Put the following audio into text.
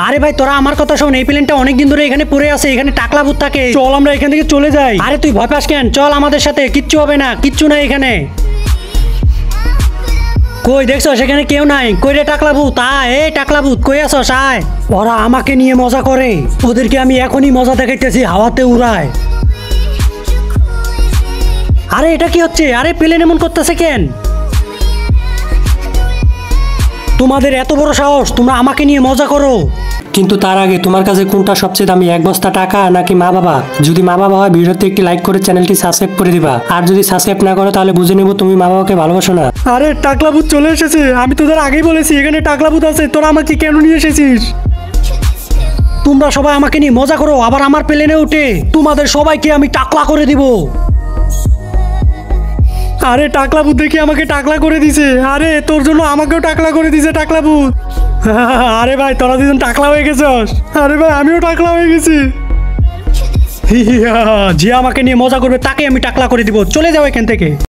আরে ভাই তোরা আমার কথা শোন, এই প্লেনটা অনেকদিন ধরে এখানে পড়ে আছে, এখানে টাকলা ভূত থাকে। চল আমরা এখান থেকে চলে যাই। আরে তুই ভয় পাস কেন, চল আমাদের সাথে, কিচ্ছু হবে না, কিচ্ছু নাই এখানে। কই দেখছো সেখানে কেউ নাই? কই রে টাকলা ভূত, আয়। এই টাকলা ভূত কই আছস, আয়। ওরা আমাকে নিয়ে মজা করে, ওদেরকে আমি এখনই মজা দেখাইতেছি, হাওয়াতে উড়ায়। আরে এটা কি হচ্ছে? আরে প্লেন এমন করতেছে কেন? তোমাদের এত বড় সাহস, তোমরা আমাকে নিয়ে মজা করো। কিন্তু তার আগে তোমার কাছে কোনটা সবচেয়ে দামি, এক বস্তা টাকা নাকি মা বাবা? যদি মা বাবা হয় ভিডিওতে একটি লাইক করে চ্যানেলটি সাবস্ক্রাইব করে দিবা, আর যদি সাবস্ক্রাইব না করো তাহলে বুঝে নেব তুমি মা বাবাকে ভালোবাসো না। আরে টাকলা ভূত চলে এসেছে, আমি তোদের আগেই বলেছি এখানে টাকলা ভূত আছে, তোরা আমাকে কেন নিয়ে এসেছিস? তোমরা সবাই আমাকে নিয়ে মজা করো, আবার আমার প্লেনে উঠে তোমাদের সবাইকে আমি টাকলা করে দিব। আরে টাকলা ভূত দেখি আমাকে টাকলা করে দিছে। আরে তোর জন্য আমাকেও টাকলা করে দিছে টাকলা ভূত। আরে ভাই তোরা দুজন টাকলা হয়ে গেছস। আরে ভাই আমিও টাকলা হয়ে গেছি। যে আমাকে নিয়ে মজা করবে তাকে আমি টাকলা করে দিব। চলে যাও এখান থেকে।